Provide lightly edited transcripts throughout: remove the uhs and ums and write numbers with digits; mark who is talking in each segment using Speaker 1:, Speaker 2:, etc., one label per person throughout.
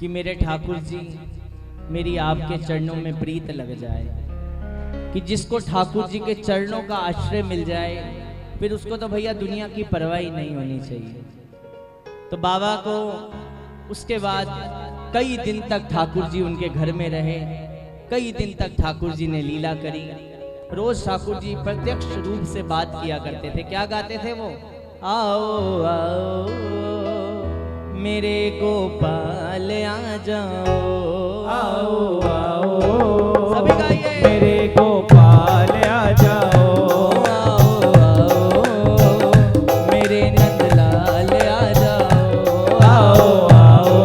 Speaker 1: कि मेरे ठाकुर जी मेरी आपके चरणों में प्रीत लग जाए, कि जिसको ठाकुर जी के चरणों का आश्रय मिल जाए फिर उसको तो भैया दुनिया की परवाह ही नहीं होनी चाहिए। तो बाबा को उसके बाद कई दिन तक ठाकुर जी उनके घर में रहे, कई दिन तक ठाकुर जी ने लीला करी। रोज ठाकुर जी प्रत्यक्ष रूप से बात किया करते थे। क्या गाते थे वो? आओ आओ मेरे गोपाल आ जाओ,
Speaker 2: आओ आओ
Speaker 1: सभी गाइए।
Speaker 2: मेरे गोपाल आ जाओ,
Speaker 1: आओ आओ मेरे नंदलाल आ जाओ,
Speaker 2: आओ आओ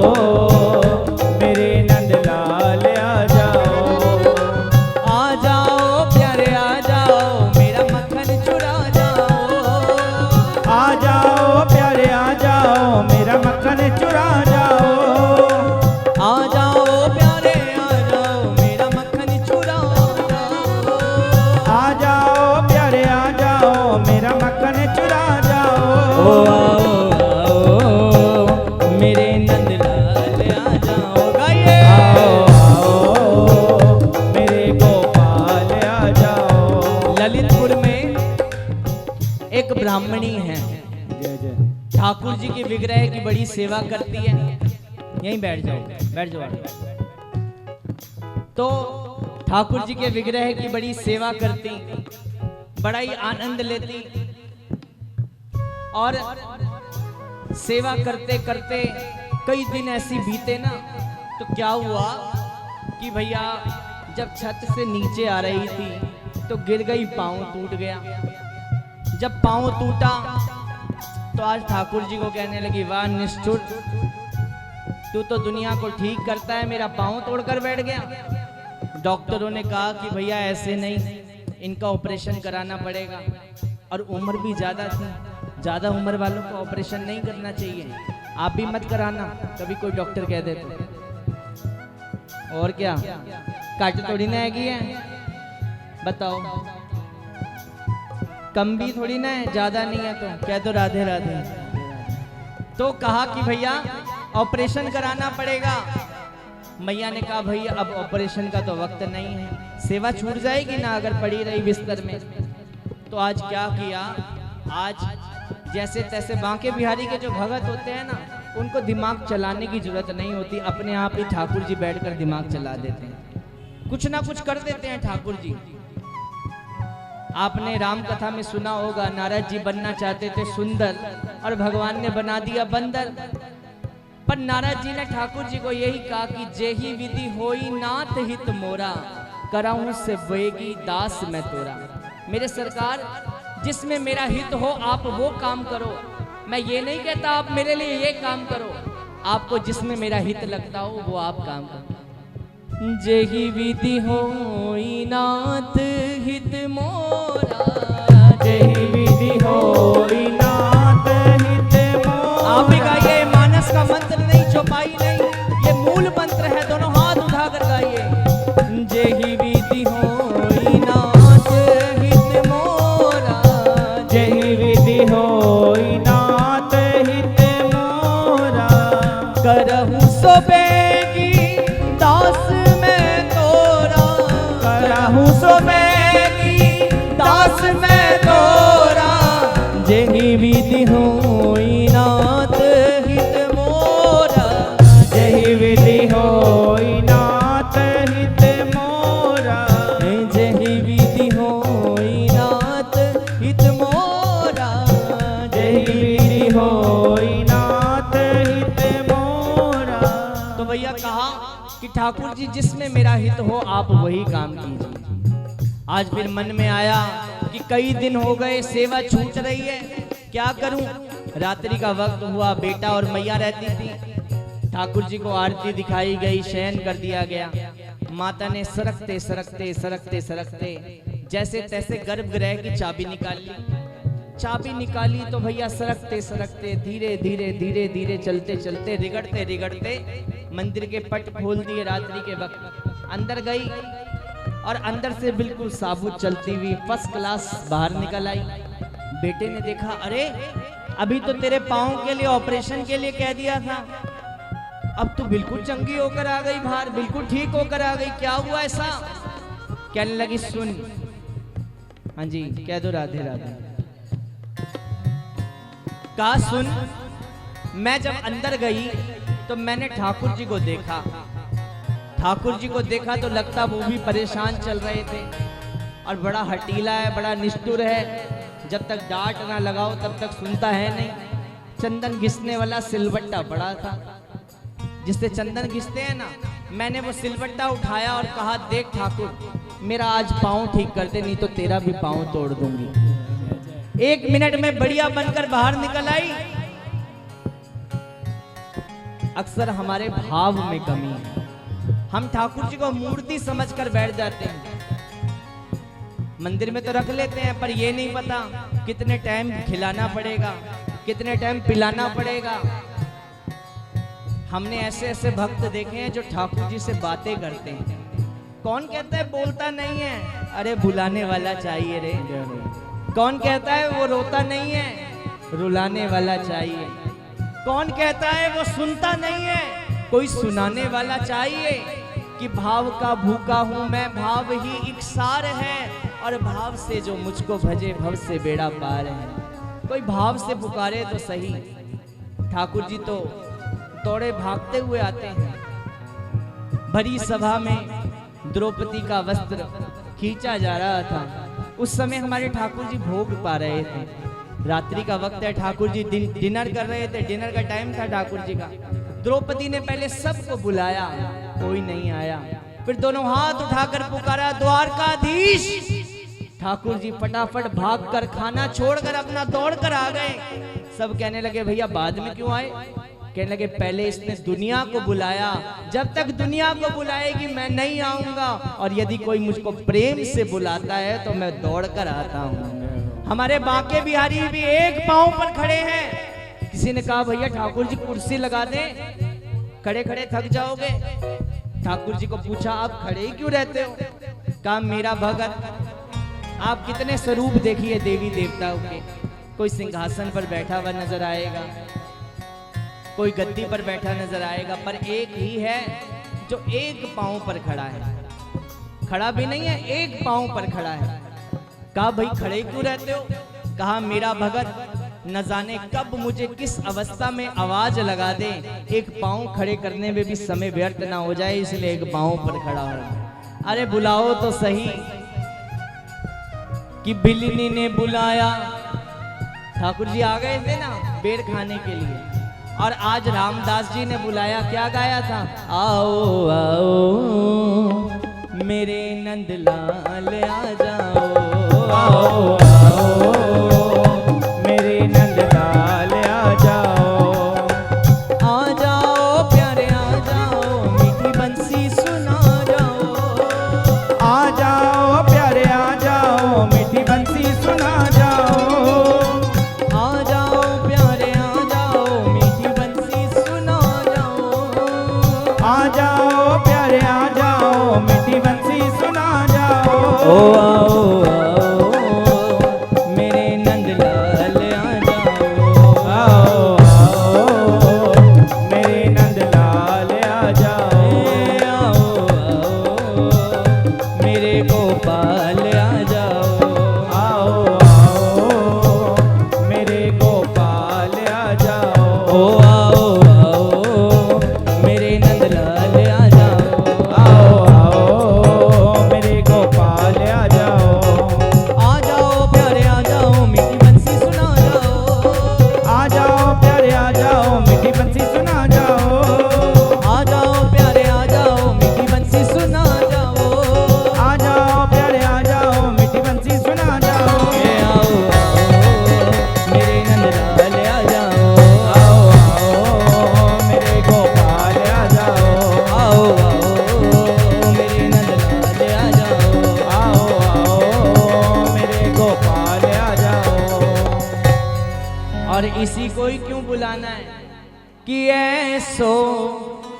Speaker 2: मेरे नंदलाल आ जाओ,
Speaker 1: आ जाओ प्यारे आ जाओ मेरा मक्खन चुरा जाओ,
Speaker 2: आ जाओ प्यारे आ जाओ मेरा मक्खन चुरा जाओ,
Speaker 1: आ जाओ प्यारे आ जाओ मेरा मक्खन चुरा जाओ,
Speaker 2: आ जाओ प्यारे आ जाओ मेरा मक्खन चुरा जाओ,
Speaker 1: ओ आओ आओ मेरे नंदलाल आ जाओ। गाइए।
Speaker 2: आओ आओ मेरे गोपाल आ जाओ।
Speaker 1: ललितपुर में एक ब्राह्मणी है,
Speaker 2: जय जय।
Speaker 1: ठाकुर जी के विग्रह की बड़ी सेवा करती है। यहीं बैठ जाओ, बैठ जाओ। तो ठाकुर जी के विग्रह की बड़ी सेवा करती, बड़ा ही आनंद लेती, और सेवा करते करते कई दिन ऐसी बीते ना, तो क्या हुआ कि भैया जब छत से नीचे आ रही थी तो गिर गई, पाँव टूट गया। जब पाँव टूटा तो आज ठाकुर जी को कहने लगी, वाह निष्ठुर, तू तो दुनिया को ठीक करता है, मेरा पाँव तोड़कर बैठ गया। डॉक्टरों ने कहा कि भैया ऐसे नहीं, इनका ऑपरेशन कराना पड़ेगा, और उम्र भी ज़्यादा थी, ज़्यादा उम्र वालों को ऑपरेशन नहीं करना चाहिए। आप भी मत कराना, कभी कोई डॉक्टर कह दे तो। और क्या, काट थोड़ी ना आएगी है, बताओ, कम भी थोड़ी ना है, ज्यादा नहीं है, तो कह दो राधे राधे। तो कहा कि भैया ऑपरेशन कराना पड़ेगा। मैया ने कहा भैया अब ऑपरेशन का तो वक्त नहीं है, सेवा छूट जाएगी ना अगर पड़ी रही बिस्तर में। तो आज क्या किया, आज जैसे तैसे बांके बिहारी के जो भगत होते हैं ना, उनको दिमाग चलाने की जरूरत नहीं होती, अपने आप ही ठाकुर जी बैठकर दिमाग चला देते हैं, कुछ ना कुछ कर देते हैं ठाकुर जी। आपने राम कथा में सुना होगा, नारद जी बनना चाहते थे सुंदर और भगवान ने बना दिया बंदर। पर नारद जी ने ठाकुर जी को यही कहा कि जेही विधि होई नाथ हित मोरा, कराऊं से वेगी दास मैं तोरा। मेरे सरकार, जिसमें मेरा हित हो आप वो काम करो। मैं ये नहीं कहता आप मेरे लिए ये काम करो, आपको जिसमें मेरा हित लगता हो वो आप काम करो। जेही विधि होई नाथ हित मोरा,
Speaker 2: जेही विधि होई नाथ हित मोरा।
Speaker 1: आप भी गाइए, मानस का मंत्र नहीं, चौपाई नहीं, ये मूल मंत्र है, दोनों हाथ उठाकर गाइए। जेही विधि होई नाथ हित मोरा,
Speaker 2: जेही विधि होई नाथ हित मोरा,
Speaker 1: करहु सो बेगी दास मैं तोरा,
Speaker 2: करहु सो बेगी
Speaker 1: दास मैं तोरा। जेही विधि होई नाथ हित मोरा,
Speaker 2: जेही विधि होई नाथ हित मोरा,
Speaker 1: जेही विधि होई नाथ हित मोरा,
Speaker 2: जेही विधि होई नाथ हित मोरा।
Speaker 1: तो भैया कहा कि ठाकुर जी जिसमें मेरा हित हो आप वही काम कीजिए। आज फिर मन में आया कि कई दिन हो गए सेवा छूट रही है, क्या करूं। रात्रि का वक्त हुआ, बेटा और मैया रहती थी, ठाकुर जी को आरती दिखाई गई, शयन कर दिया गया। माता ने सरकते सरकते सरकते सरकते जैसे तैसे गर्भगृह की चाबी निकाल ली। चाबी निकाली तो भैया सरकते सरकते धीरे धीरे धीरे धीरे चलते चलते रिगड़ते रिगड़ते मंदिर के पट खोल दिए। रात्रि के वक्त अंदर गई और अंदर से बिल्कुल साबुत चलती हुई फर्स्ट क्लास बाहर निकल आई। बेटे ने देखा, अरे अभी तो तेरे पाँव के लिए ऑपरेशन के लिए कह दिया था, अब तो बिल्कुल चंगी होकर आ गई बाहर, बिल्कुल ठीक होकर आ गई, क्या हुआ ऐसा? कहने लगी सुन, हाँ जी कह दो राधे राधे। कहा सुन, मैं जब अंदर गई तो मैंने ठाकुर जी को देखा। ठाकुर जी को देखा तो लगता वो भी परेशान चल रहे थे और बड़ा हटीला है, बड़ा निष्ठुर है, जब तक डांट ना लगाओ तब तक सुनता है नहीं। चंदन घिसने वाला सिलबट्टा पड़ा था, जिससे चंदन घिसते हैं ना, मैंने वो सिलबट्टा उठाया और कहा देख ठाकुर, मेरा आज पाँव ठीक कर दे, नहीं तो तेरा भी पाँव तोड़ दूंगी। 1 मिनट में बढ़िया बनकर बाहर निकल आई। अक्सर हमारे भाव में कमी है, हम ठाकुर जी को मूर्ति समझकर बैठ जाते हैं। मंदिर में तो रख लेते हैं, पर ये नहीं पता कितने टाइम खिलाना पड़ेगा, कितने टाइम पिलाना पड़ेगा। हमने ऐसे ऐसे भक्त देखे हैं जो ठाकुर जी से बातें करते हैं। कौन कहता है बोलता नहीं है? अरे बुलाने वाला चाहिए रे। कौन कहता है वो रोता नहीं है? रुलाने वाला चाहिए। कौन कहता है वो सुनता नहीं है? कोई सुनाने वाला चाहिए। कि भाव का भूखा हूं मैं, भाव ही इकसार है, और भाव से जो मुझको भजे भव से बेड़ा पार है। कोई भाव से पुकारे तो सही। ठाकुर जी तो दौड़े भागते हुए आते हैं। भरी सभा में द्रौपदी का वस्त्र खींचा जा रहा था। उस समय हमारे ठाकुर जी भोग पा रहे थे। रात्रि का वक्त है, ठाकुर जी डिनर कर रहे थे, डिनर का टाइम था ठाकुर जी का। द्रौपदी ने पहले सबको बुलाया, कोई नहीं आया। फिर दोनों हाथ उठाकर पुकारा द्वारकाधीश। ठाकुर जी फटाफट भागकर खाना छोड़कर अपना दौड़ कर आ गए। सब कहने लगे भैया बाद में क्यों आए? कहने लगे पहले इसने दुनिया को बुलाया, जब तक दुनिया को बुलाएगी मैं नहीं आऊंगा, और यदि कोई मुझको प्रेम से बुलाता है तो मैं दौड़ कर आता हूँ। हमारे बांके बिहारी भी एक पांव पर खड़े हैं। किसी ने कहा भैया ठाकुर जी कुर्सी लगा दें, खड़े खड़े थक जाओगे। ठाकुर जी को पूछा आप खड़े ही क्यों रहते हो? कहा मेरा भगत, आप कितने स्वरूप देखिए देवी देवताओं के। कोई सिंहासन पर बैठा हुआ नजर आएगा, कोई गद्दी पर बैठा नजर आएगा, पर एक ही है जो एक पांव पर खड़ा है। खड़ा भी नहीं है, एक पांव पर खड़ा है। कहा भाई खड़े क्यों रहते हो? कहा मेरा भगत न जाने कब मुझे किस अवस्था में आवाज लगा दे, एक पांव खड़े करने में भी समय व्यर्थ ना हो जाए, इसलिए एक पांव पर खड़ा हो। अरे बुलाओ तो सही। कि बिल्ली ने बुलाया, ठाकुर जी आ गए थे ना बेर खाने के लिए, और आज रामदास जी ने बुलाया, क्या गाया था? आओ आओ मेरे नंदलाल आ जाओ,
Speaker 2: आओ आओ मेरे नंदलाल आ जाओ,
Speaker 1: आ जाओ प्यारे आ जाओ, मीठी बंसी सुना जाओ,
Speaker 2: आ जाओ प्यारे आ जाओ, मीठी बंसी सुना जाओ,
Speaker 1: आ जाओ प्यारे आ जाओ, मीठी बंसी सुना जाओ,
Speaker 2: आ जाओ प्यारे आ जाओ, मीठी बंसी सुना जाओ।
Speaker 1: ओ आओ आओ मेरे नंदलाल आ जाओ,
Speaker 2: आओ आओ मेरे नंदलाल आ जाओ,
Speaker 1: आओ आओ मेरे गोपाल आ जाओ,
Speaker 2: आओ आओ मेरे गोपाल आ जाओ,
Speaker 1: ओ आओ आओ मेरे नंदलाल आ जाओ,
Speaker 2: आओ आओ मेरे गोपाल आ जाओ,
Speaker 1: आ जाओ प्यारे आ जाओ, मीठी बंसी सुना जाओ,
Speaker 2: आ जाओ प्यारे आ जाओ, मीठी बंसी सुना जाओ,
Speaker 1: आ जाओ प्यारे आ जाओ, मीठी बंसी सुना जाओ,
Speaker 2: आ जाओ प्यारे आ जाओ, मीठी बंसी सुना जाओ,
Speaker 1: ए आओ आओ मेरे नंदलाल आ जाओ,
Speaker 2: आओ आओ मेरे गोपाल आ जाओ,
Speaker 1: आओ आओ मेरे नंदलाल आ जाओ,
Speaker 2: आओ आओ मेरे गोपाल आ जाओ।
Speaker 1: और इसी को ही क्यों बुलाना है कि ऐसो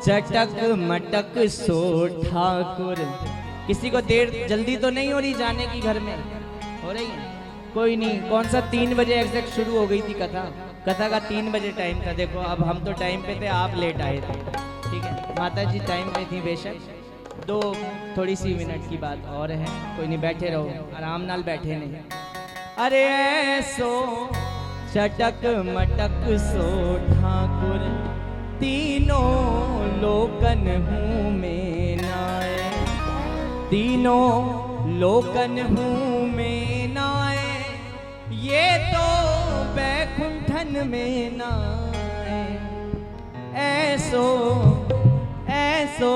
Speaker 1: चटक मटक सो ठाकुर। किसी को देर जल्दी तो नहीं हो रही जाने की, घर में हो रही है? कोई नहीं, कौन सा 3 बजे एग्जैक्ट शुरू हो गई थी कथा। कथा का 3 बजे टाइम था। देखो अब हम तो टाइम पे थे, आप लेट आए थे। ठीक है माता जी टाइम पे थी बेशक, दो थोड़ी सी मिनट की बात और है, कोई नहीं बैठे रहो, आराम नाल बैठे नहीं। अरे ऐसो चटक मटक सो ठाकुर तीनों लोकन हूँ में नाए, तीनों लोकन हूँ में नाए, ये तो बैकुंठन में नाए। ऐसो ऐसो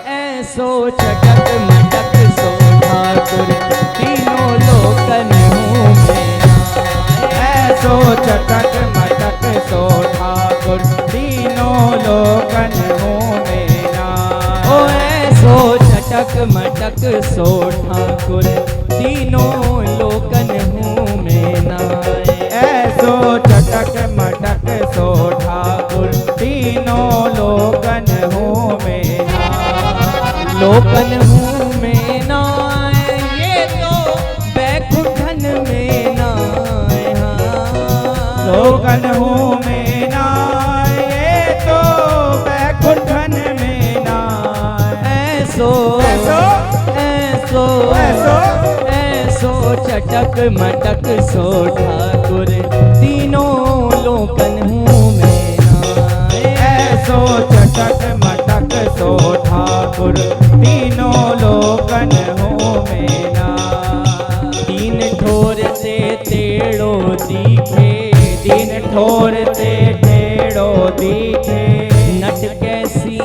Speaker 1: ऐसो चटक मटक सो ठाकुर तीनों लोकन हूँ में नाए।
Speaker 2: ऐसो चटक मटक सो ठाकुर तीनों लोकन हूँ में नाए।
Speaker 1: ओ ऐसो चटक मटक सो ठाकुर तीनों लोकन हूँ में नाए।
Speaker 2: ऐसो चटक मटक सो ठाकुर तीनों लोकन हूँ में नाए।
Speaker 1: लोकन हूँ में नाए, ये तो बैकुंठन में नाए। हाँ।
Speaker 2: लोकन हूँ में नाए, ये तो बैकुंठन में नाए।
Speaker 1: ऐसो
Speaker 2: ऐसो
Speaker 1: ऐसो
Speaker 2: ऐसो
Speaker 1: ऐसो चटक मटक सो ठाकुर तीनों लोकन हूँ में नाए।
Speaker 2: ऐसो चटक मटक सो ठाकुर तीनों लोकन हूँ में नाए।
Speaker 1: तीन ठोर से टेढ़ो दिखे,
Speaker 2: तीन ठोर से टेढ़ो दिखे,
Speaker 1: नट कैसी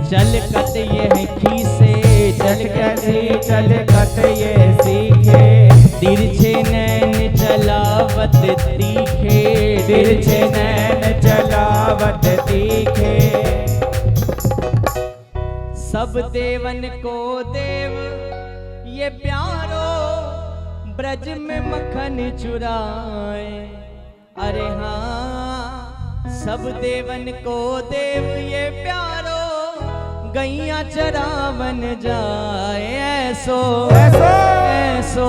Speaker 1: चलकत यह खीसे,
Speaker 2: चल कैसी चलकत ये सीखे,
Speaker 1: तिरछे नैन चलावत तीखे,
Speaker 2: तिरछे नैन चलावत तीखे।
Speaker 1: सब देवन को देव ये प्यारो ब्रज में मक्खन चुराए। अरे हाँ सब देवन को देव ये प्यारो गैया चरावन जाए। ऐसो ऐसो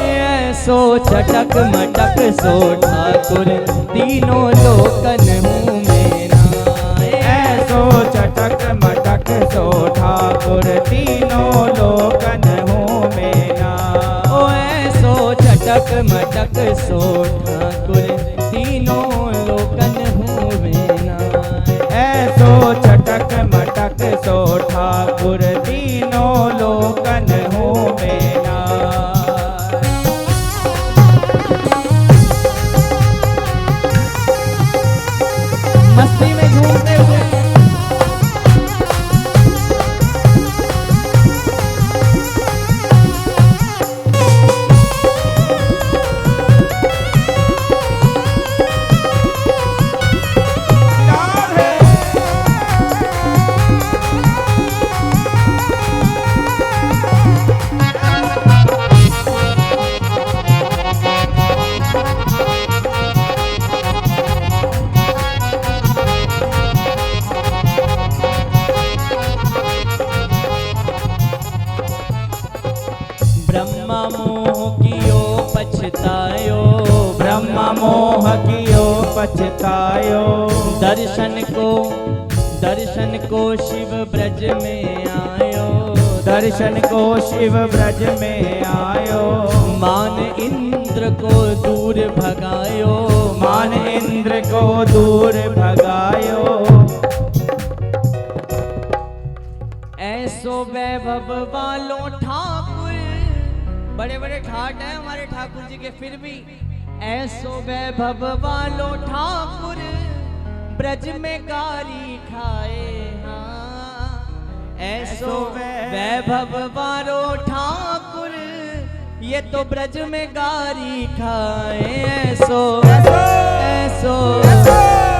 Speaker 1: ऐसो चटक मटक सो ठाकुर तीनों लोकन हूँ में नाए।
Speaker 2: ऐसो चटक मटक सो ठाकुर तीनों लोकन हूँ में नाए।
Speaker 1: ओ ऐसो चटक मटक सो ठाकुर तीनों लोकन हूँ में नाए।
Speaker 2: ऐसो चटक मटक सो ठाकुर तीनों लोकन हूँ में नाए।
Speaker 1: मस्ती में झूमते हुए ब्रह्मा मोह कियो पछतायो,
Speaker 2: ब्रह्मा मोह कियो पछतायो,
Speaker 1: दर्शन को शिव ब्रज में आयो,
Speaker 2: दर्शन को शिव ब्रज में आयो।
Speaker 1: मान इंद्र को दूर भगायो,
Speaker 2: मान इंद्र को दूर भगायो।
Speaker 1: ऐसो वैभव वालो ठाकुर, बड़े बड़े ठाट हैं हमारे ठाकुर जी के, फिर भी ऐसो वैभव वालो ठाकुर ब्रज में गारी खाए। हाँ ऐसो वैभव वालो ठाकुर ये तो ब्रज में गारी खाए। ऐसो ऐसो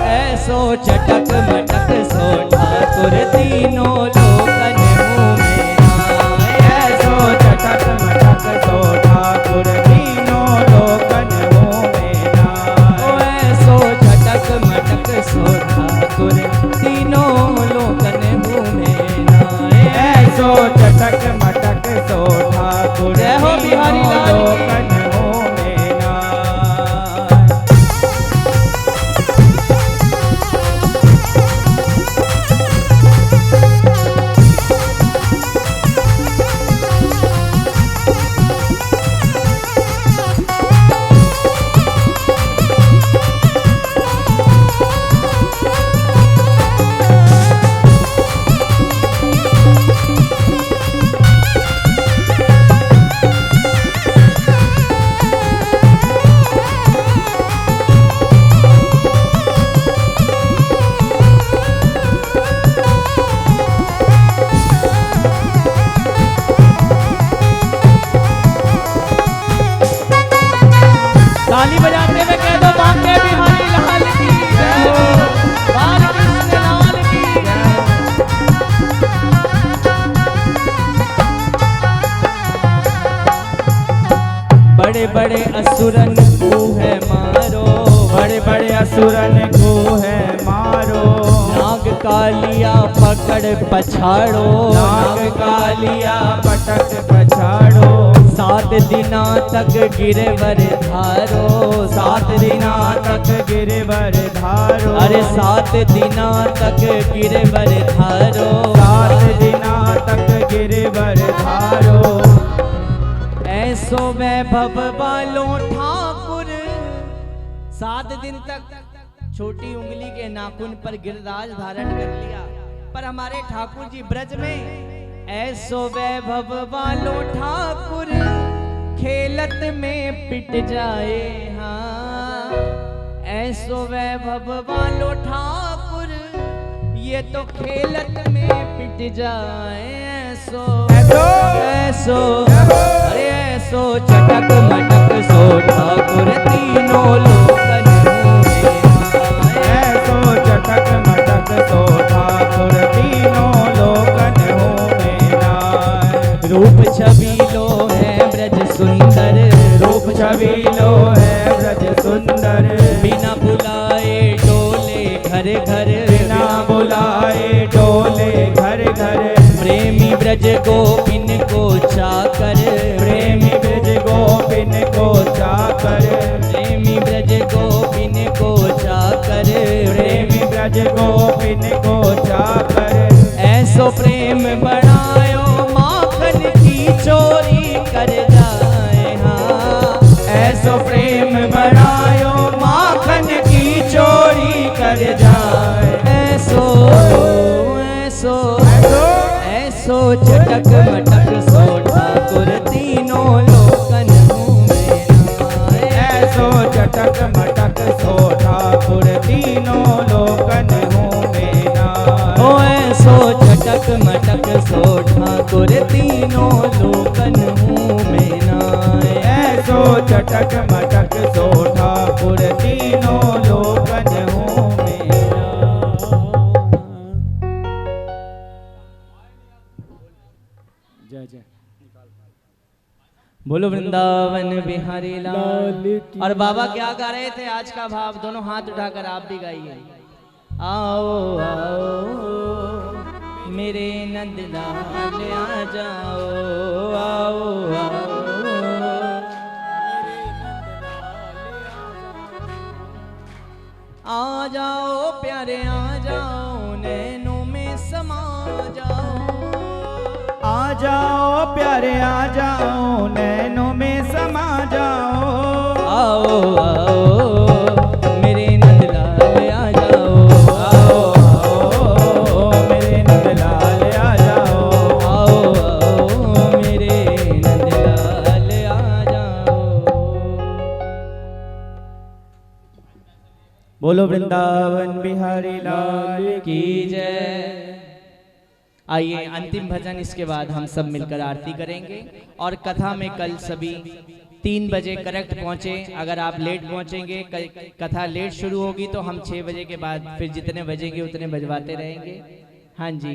Speaker 1: ऐसो चटक मटक सो ठाकुर तीनों लोकन हूँ में नाए।
Speaker 2: ऐसो चटक मटक सो ठाकुर तीनों लोकन हूँ में नाए।
Speaker 1: ओ ऐसो चटक मटक सो ठाकुर तीनों लोकन हूँ में नाए।
Speaker 2: ऐसो चटक मटक सो ठाकुर
Speaker 1: जय हो बिहारी
Speaker 2: तीनों
Speaker 1: लाल की।
Speaker 2: लोकन हूँ में नाए।
Speaker 1: ताली बजाते हुए कह दो बांके बिहारी लाल की जय हो, बाल कृष्ण लाल की जय हो। बड़े बड़े असुरन को है मारो,
Speaker 2: बड़े बड़े असुरन को है मारो,
Speaker 1: नाग कालिया पकड़ पछाड़ो,
Speaker 2: नाग कालिया पटक पछाड़ो,
Speaker 1: 7 दिना तक गिरवर धारो,
Speaker 2: 7 दिना तक गिरवर धारो,
Speaker 1: अरे 7 दिना तक गिरवर धारो,
Speaker 2: 7 दिना तक गिरवर धारो।
Speaker 1: ऐसो वैभव वालों ठाकुर, 7 दिन तक छोटी उंगली के नाखून पर गिरराज धारण कर लिया, पर हमारे ठाकुर जी ब्रज में ऐसो वैभव वालों ठाकुर खेलत में पिट जाए, हाँ ऐसो वैभव वालों ठाकुर ये तो खेलत में पिट जाए, ऐसो ऐसो अरे ऐसो चटक मटक सो ठाकुर तीनों लोकन में,
Speaker 2: ऐसो चटक मटक सो ठाकुर तीनों लोकन हो में।
Speaker 1: रूप छबीलो है ब्रज सुंदर,
Speaker 2: रूप छबीलो है ब्रज सुंदर,
Speaker 1: बिना बुलाए डोले घर घर,
Speaker 2: बिना बुलाए डोले घर घर,
Speaker 1: प्रेमी ब्रज गोपिन को चाकर,
Speaker 2: प्रेमी ब्रज गोपिन को चाकर,
Speaker 1: प्रेमी ब्रज गोपिन को चाकर,
Speaker 2: प्रेमी ब्रज गोपिन को चाकर,
Speaker 1: ऐसो प्रेम बढ़ायो माखन की चोरी कर जाए, हाँ
Speaker 2: ऐसो प्रेम बढ़ायो माखन की चोरी कर जाए,
Speaker 1: ऐसो ऐसो
Speaker 2: ऐसो
Speaker 1: ऐसो चटक मटक सो ठाकुर तीनों लोकन में,
Speaker 2: ऐसो चटक मटक सो ठाकुर तीनों लोकन हो में नाय।
Speaker 1: ओ ऐसो चटक मटक सो ठाकुर तीनों लोकन में नाय,
Speaker 2: ऐसो चटक मटक सो ठाकुर तीनों लोकन हो में नाय। जय जय
Speaker 1: बोलो वृंदावन बिहारी लाल।
Speaker 2: लाल की
Speaker 1: और बाबा क्या गा रहे थे आज का भाव, दोनों हाथ उठाकर आप भी गाइए। आओ आओ मेरे नंदलाल आ जाओ, आओ आओ आ जाओ प्यारे आ जाओ, नैनों में समा जाओ,
Speaker 2: आ जाओ प्यारे आ जाओ, नैनों में समा जाओ,
Speaker 1: आओ आओ मेरे नंदलाल आ जाओ,
Speaker 2: आओ आओ मेरे नंदलाल आ जाओ,
Speaker 1: आओ आओ मेरे नंदलाल आ जाओ।
Speaker 2: बोलो वृंदावन बिहारी लाल
Speaker 1: की जय। आइए अंतिम भजन, इसके बाद हम सब मिलकर आरती करेंगे। और कथा में कल सभी 3 बजे करेक्ट पहुंचे। अगर आप लेट पहुंचेंगे, कथा लेट शुरू होगी तो हम 6 बजे के बाद फिर जितने बजेंगे उतने बजवाते रहेंगे। हाँ जी,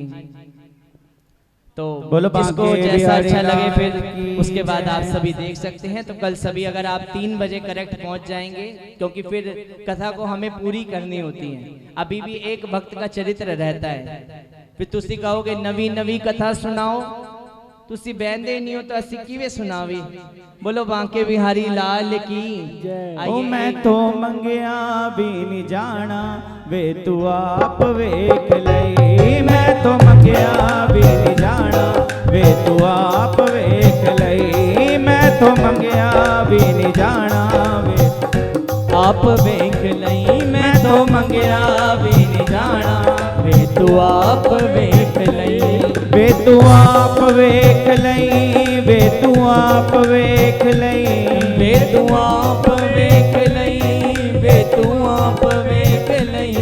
Speaker 1: तो
Speaker 2: बोलो
Speaker 1: जिसको
Speaker 2: बांके
Speaker 1: जैसा
Speaker 2: बिहारी
Speaker 1: अच्छा लगे
Speaker 2: लाल
Speaker 1: फिर
Speaker 2: की
Speaker 1: उसके बाद आप
Speaker 2: जय।
Speaker 1: सभी देख सकते हैं। तो कल सभी अगर आप 3 बजे करेक्ट पहुंच जाएंगे, क्योंकि फिर कथा को हमें पूरी करनी होती है। अभी भी एक भक्त का चरित्र रहता है। फिर तुसी कहोगे नवी नवी कथा सुनाओ, तुसी बहंदे नहीं हो तो असी किवे सुनावी। बोलो बांके बिहारी लाल की
Speaker 2: ओ मैं तो मंगिया भी नहीं जाना, वे तू आप वेख लई। मैं तो मंगिया भी नहीं जाना, वे तू आप वेख लई। मैं तो मंगिया भी नहीं जाना, वे
Speaker 1: आप वेख लई। मैं तो मंगिया भी नहीं जाना, वे तू आप वेख लई।
Speaker 2: वे तू आप वेख लई, वे तू आप वेख लई।
Speaker 1: वे तू आप वेख लई, वे तू आप वेख लई।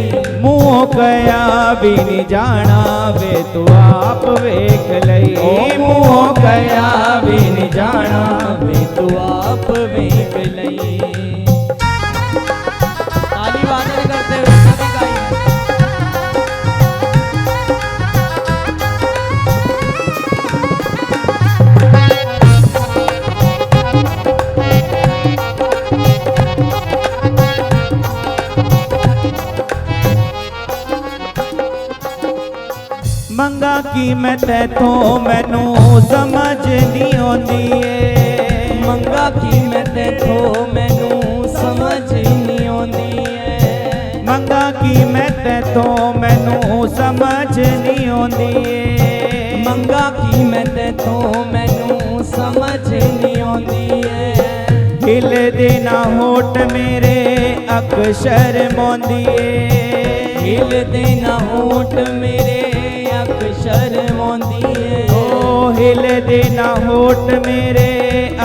Speaker 2: मुँह कया भी नहीं जाना, वे तू आप वेख लई। मुँह कया भी नहीं जाना,
Speaker 1: वे तू आप वेख लई।
Speaker 2: ਮੰਗਾ ਕੀ ਮੈਂ ਤੈਥੋਂ ਮੈਨੂੰ ਸਮਝ ਨਹੀਂ ਆਉਂਦੀ ਏ
Speaker 1: ਮੰਗਾ ਕੀ ਮੈਂ ਤੈਥੋਂ ਮੈਨੂੰ ਸਮਝ ਨਹੀਂ ਆਉਂਦੀ ਏ
Speaker 2: ਮੰਗਾ ਕੀ ਮੈਂ ਤੈਥੋਂ ਮੈਨੂੰ ਸਮਝ ਨਹੀਂ ਆਉਂਦੀ ਏ
Speaker 1: ਮੰਗਾ ਕੀ ਮੈਂ ਤੈਥੋਂ ਮੈਨੂੰ ਸਮਝ ਨਹੀਂ ਆਉਂਦੀ ਏ
Speaker 2: ਹਿਲਦੇ ਨਾ ਹੋਠ ਮੇਰੇ ਅਕਸ਼ਰ ਮੋਂਦੀ ਏ
Speaker 1: ਹਿਲਦੇ ਨਾ ਹੋਠ ਮੇਰੇ ਅਕਸ਼ਰ ਮੋਂਦੀ ਏ
Speaker 2: ਓ ਹਿਲਦੇ ਨਾ ਹੋਠ ਮੇਰੇ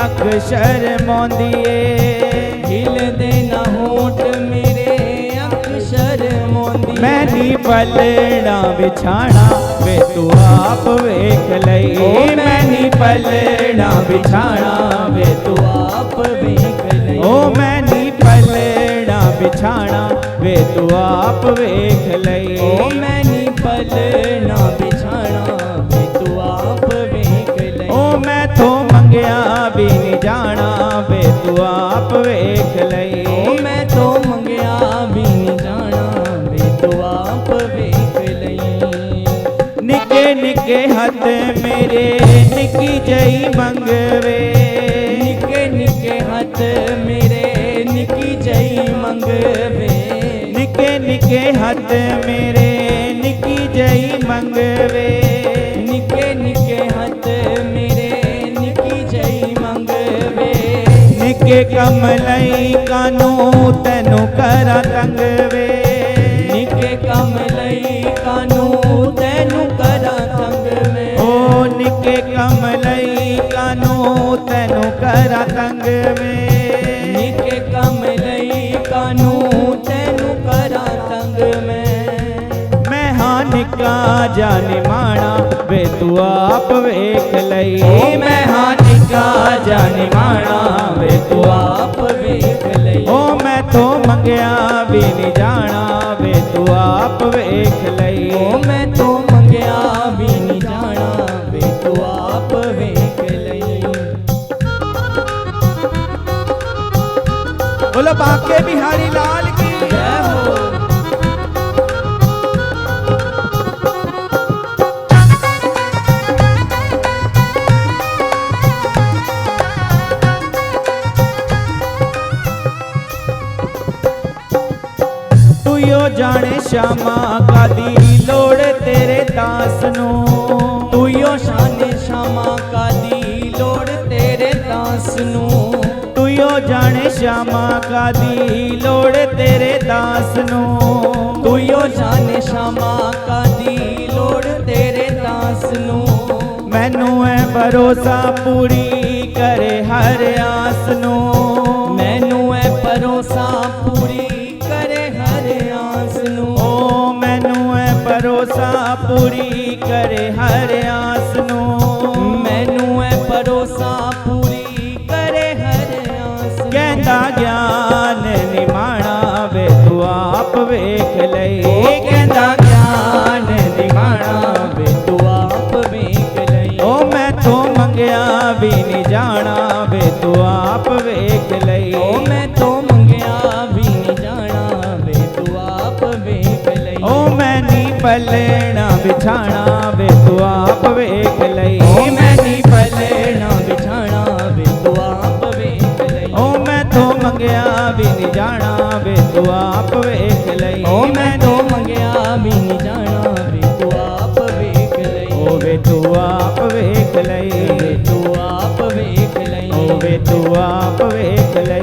Speaker 2: ਅਕਸ਼ਰ ਮੋਂਦੀ ਏ
Speaker 1: ਹਿਲਦੇ ਨਾ ਹੋਠ ਮੇਰੇ ਅਕਸ਼ਰ ਮੋਂਦੀ
Speaker 2: ਮੈਂ ਨੀ ਪਲਣਾ ਵਿਛਾਣਾ ਵੇ ਤੂੰ ਆਪ ਵੇਖ ਲਈ ਮੈਂ ਨੀ ਪਲਣਾ ਵਿਛਾਣਾ ਵੇ ਤੂੰ
Speaker 1: ਆਪ ਵੇਖ ਲਈ
Speaker 2: ਓ ਮੈਂ ਨੀ ਪਲਣਾ ਵਿਛਾਣਾ ਵੇ ਤੂੰ ਆਪ ਵੇਖ ਲਈ
Speaker 1: ਓ ਮੈਂ ਨੀ ਪਲਣਾ ਵਿਛਾਣਾ ਵੇ ਤੂੰ ਆਪ ਵੇਖ ਲਈ
Speaker 2: ਓ ਮੈਥੋਂ ਮੰਗਿਆ ਵੀ ਨਹੀਂ ਜਾਣਾ ਵੇ ਤੂੰ ਆਪ ਵੇਖ ਲਈ
Speaker 1: ਓ ਮੈਂ ਤੋਂ ਮੰਗਿਆ ਵੀ ਨਹੀਂ ਜਾਣਾ ਵੇ ਤੂੰ ਆਪ ਵੇਖ ਲਈ
Speaker 2: ਨਿੱਕੇ ਨਿੱਕੇ ਹੱਥ ਮੇਰੇ ਨਿੱਕੀ ਜਈ ਮੰਗਵੇ
Speaker 1: ਨਿੱਕੇ ਨਿੱਕੇ ਹੱਥ ਮੇਰੇ ਨਿੱਕੀ ਜਈ ਮੰਗਵੇ
Speaker 2: ਨਿੱਕੇ ਨਿੱਕੇ ਹੱਥ ਮੇਰੇ ਨਿੱਕੀ ਜਈ ਮੰਗਵੇ
Speaker 1: ਨਿੱਕੇ ਨਿੱਕੇ ਹੱਥ ਮੇਰੇ ਨਿੱਕੀ ਜਈ ਮੰਗਵੇ
Speaker 2: ਨਿੱਕੇ ਕਮਲਈ ਕਾਨੂੰ ਤੈਨੂੰ ਕਰਾਂ ਤੰਗ ਵੇ
Speaker 1: ਨਿੱਕੇ ਕੰਮ ਲਈ ਕਾਨੂੰ ਤੈਨੂੰ ਕਰਾਂ ਤੰਗ ਵੇ
Speaker 2: ਓ ਨਿੱਕੇ ਕਮਲਈ ਕਾਨੂੰ ਤੈਨੂੰ ਕਰਾਂ ਤੰਗ ਵੇ
Speaker 1: ਨਿੱਕੇ ਕੰਮ ਲਈ ਕਾਨੂੰ ਤੈਨੂੰ ਕਰਾਂ ਤੰਗ ਮੈਂ
Speaker 2: ਹਾਂ ਨਿੱਕਾ ਜਾਨੀ ਮਾਣਾ ਵੇ ਤੂੰ ਆਪ ਵੇਖ ਲਈ ਮੈਂ ਹਾਂ ਨਿੱਕਾ ਜਾਨੀ ਮਾਣਾ ਵੇ ਤੂੰ
Speaker 1: ਆਪ ਵੇਖ ਲਈ
Speaker 2: ਓ ਮੈਥੋਂ ਮੰਗਿਆ ਵੀ ਨਹੀਂ ਜਾਣਾ ਵੇ ਤੂੰ ਆਪ ਵੇਖ ਲਈ
Speaker 1: ਓ ਮੈਂ ਤੋਂ ਮੰਗਿਆ ਵੀ ਨਹੀਂ ਜਾਣਾ ਵੇ ਤੂੰ ਆਪ ਵੇਖ ਲਈ
Speaker 2: ਬੋਲੋ ਬਾਕੇ ਬਿਹਾਰੀ ਲਾਲ ਕੀ
Speaker 1: ਜੈ ਹੋ
Speaker 2: ਤੂੰ ਜਾਣੇ ਸ਼ਾਮਾਂ ਕਾਦੀ ਲੋੜ ਤੇਰੇ ਦਾਸ ਨੂੰ
Speaker 1: ਤੂੰ ਯੋ ਸ਼ਾਨੇ ਸ਼ਾਮਾਂ ਕਾਦੀ ਲੋੜ ਤੇਰੇ ਦਾਸ ਨੂੰ
Speaker 2: ਤੂੰ ਯੋ ਜਾਣੇ ਸ਼ਾਮਾਂ ਕਾਦੀ ਲੋੜ ਤੇਰੇ ਦਾਸ ਨੂੰ
Speaker 1: ਤੂੰ ਯੋ ਜਾਣੇ ਸ਼ਾਮਾਂ ਕਾਦੀ ਲੋੜ ਤੇਰੇ ਦਾਸ ਨੂੰ
Speaker 2: ਮੈਨੂੰ ਐ ਭਰੋਸਾ ਪੂਰੀ ਕਰੇ ਹਰ ਆਸ ਨੂੰ
Speaker 1: ਮੈਨੂੰ ਐ ਭਰੋਸਾ ਪੂਰੀ ਕਰੇ ਹਰ ਆਸ ਨੂੰ
Speaker 2: ਓ ਮੈਨੂੰ ਐ ਭਰੋਸਾ ਪੂਰੀ ਕਰੇ ਹਰ ਆਸ ਨੂੰ
Speaker 1: ਮੈਨੂੰ ਐ ਭਰੋਸਾ ਪੂਰੀ ਕਰੇ ਹਰ ਆਸ ਨੂੰ
Speaker 2: ਕਹਿੰਦਾ ਗਿਆਨ ਨਿਮਾਣਾ ਵੇ ਤੂੰ ਆਪ ਵੇਖ ਲਈ ਕਹਿੰਦਾ ਗਿਆਨ ਨਿਮਾਣਾ
Speaker 1: ਵੇ ਤੂੰ ਆਪ ਵੇਖ ਲਈ
Speaker 2: ਓ ਮੈਥੋਂ ਮੰਗਿਆ ਵੀ ਨਹੀਂ ਜਾਣਾ ਵੇ ਤੂੰ ਆਪ ਵੇਖ ਲਈ
Speaker 1: ਓ ਮੈਂ ਤੋਂ ਮੰਗਿਆ ਵੀ ਨਹੀਂ ਜਾਣਾ ਵੇ ਤੂੰ ਆਪ ਵੇਖ ਲਈ
Speaker 2: ਓ ਮੈਂ ਨੀ ਪਲਣਾ ਵਿਛਾਣਾ ਵੇ ਤੂੰ ਆਪ ਵੇਖ ਲਈ
Speaker 1: ਓ ਮੈਂ ਨਹੀਂ ਪਲਣਾ ਵਿਛਾਣਾ ਵੇ ਤੂੰ ਆਪ ਵੇਖ ਲਈ
Speaker 2: ਓ ਮੈਥੋਂ ਮੰਗਿਆ ਵੀ ਨਹੀਂ ਜਾਣਾ ਵੇ ਤੂੰ ਆਪ ਵੇਖ ਲਈ
Speaker 1: ਓ ਮੈਂ ਤੋਂ ਮੰਗਿਆ ਵੀ ਨਹੀਂ ਜਾਣਾ ਵੇ ਤੂੰ ਆਪ ਵੇਖ ਲਈ
Speaker 2: ਓ ਵੇ ਤੂੰ ਆਪ ਵੇਖ ਲਈ
Speaker 1: ਵੇ ਤੂੰ ਆਪ ਵੇਖ ਲਈ
Speaker 2: ਓ ਵੇ ਤੂੰ ਆਪ ਵੇਖ ਲਈ